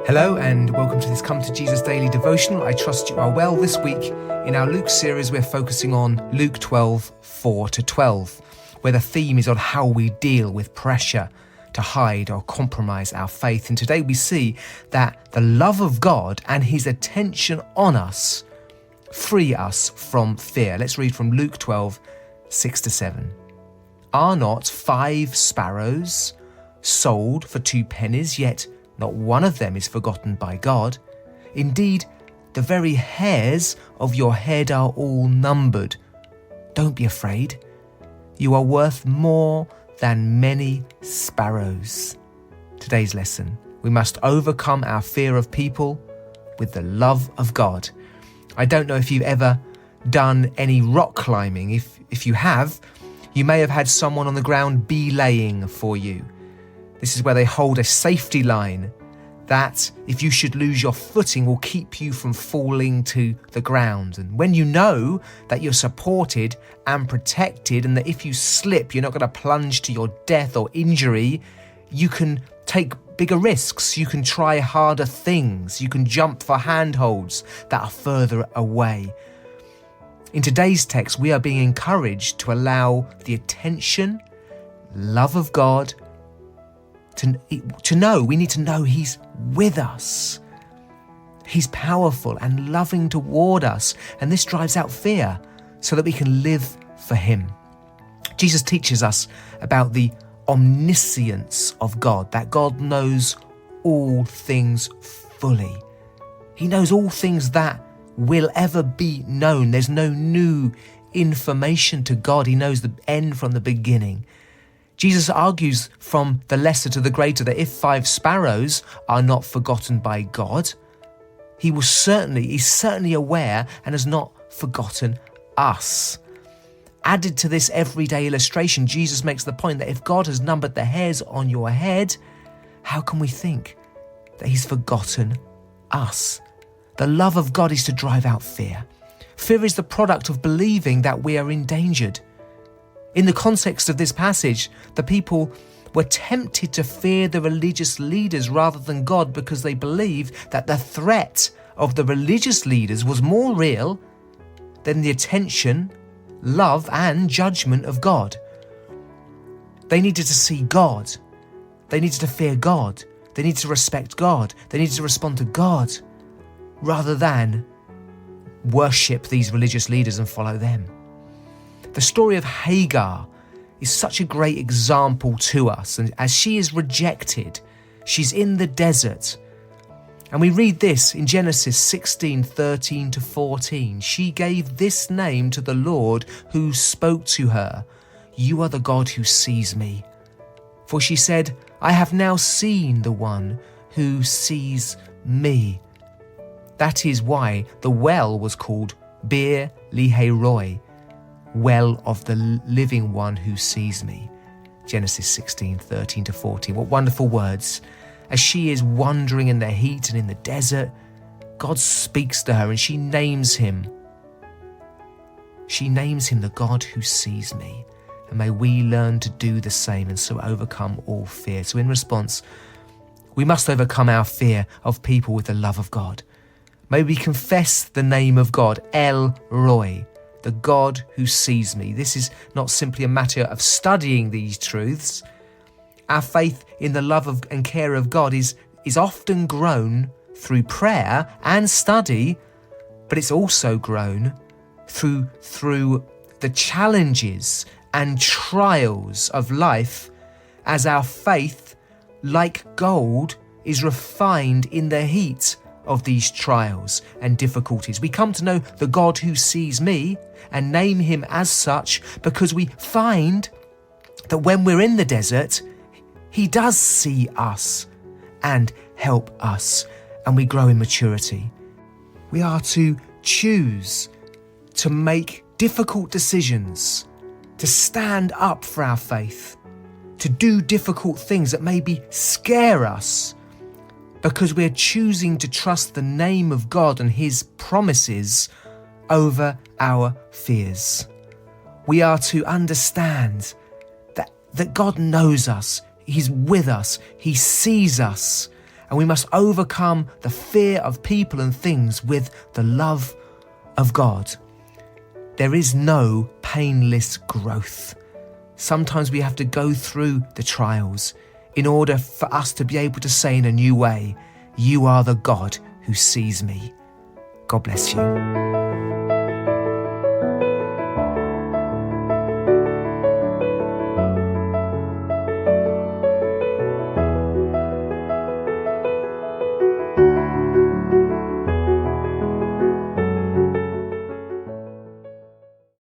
Hello and welcome to this Come to Jesus Daily Devotional. I trust you are well. This week in our Luke series we're focusing on Luke 12, 4-12, where the theme is on how we deal with pressure to hide or compromise our faith. And today we see that the love of God and his attention on us free us from fear. Let's read from Luke 12, 6-7. Are not 5 sparrows sold for 2 pennies, yet not one of them is forgotten by God? Indeed, the very hairs of your head are all numbered. Don't be afraid. You are worth more than many sparrows. Today's lesson: we must overcome our fear of people with the love of God. I don't know if you've ever done any rock climbing. If you have, you may have had someone on the ground belaying for you. This is where they hold a safety line that, if you should lose your footing, will keep you from falling to the ground. And when you know that you're supported and protected, and that if you slip, you're not going to plunge to your death or injury, you can take bigger risks. You can try harder things. You can jump for handholds that are further away. In today's text, we are being encouraged to allow the attention, love of God, to know. We need to know he's with us. He's powerful and loving toward us, and this drives out fear so that we can live for him. Jesus teaches us about the omniscience of God, that God knows all things fully. He knows all things that will ever be known. There's no new information to God. He knows the end from the beginning. Jesus argues from the lesser to the greater that if 5 sparrows are not forgotten by God, he's certainly aware and has not forgotten us. Added to this everyday illustration, Jesus makes the point that if God has numbered the hairs on your head, how can we think that he's forgotten us? The love of God is to drive out fear. Fear is the product of believing that we are endangered. In the context of this passage, the people were tempted to fear the religious leaders rather than God because they believed that the threat of the religious leaders was more real than the attention, love, and judgment of God. They needed to see God. They needed to fear God. They needed to respect God. They needed to respond to God rather than worship these religious leaders and follow them. The story of Hagar is such a great example to us, and as she is rejected, she's in the desert. And we read this in Genesis 16:13-14. She gave this name to the Lord who spoke to her: "You are the God who sees me." For she said, "I have now seen the one who sees me." That is why the well was called Bir Lahai Roi, well of the living one who sees me. Genesis 16:13-14. What wonderful words. As she is wandering in the heat and in the desert, God speaks to her and she names him. She names him the God who sees me. And may we learn to do the same and so overcome all fear. So in response, we must overcome our fear of people with the love of God. May we confess the name of God, El Roi, the God who sees me. This is not simply a matter of studying these truths. Our faith in the love of and care of God is often grown through prayer and study, but it's also grown through the challenges and trials of life as our faith, like gold, is refined in the heat of these trials and difficulties. We come to know the God who sees me and name him as such because we find that when we're in the desert, he does see us and help us, and we grow in maturity. We are to choose to make difficult decisions, to stand up for our faith, to do difficult things that maybe scare us, because we're choosing to trust the name of God and his promises over our fears. We are to understand that God knows us, he's with us, he sees us, And we must overcome the fear of people and things with the love of God. There is no painless growth. Sometimes we have to go through the trials in order for us to be able to say in a new way, "You are the God who sees me." God bless you.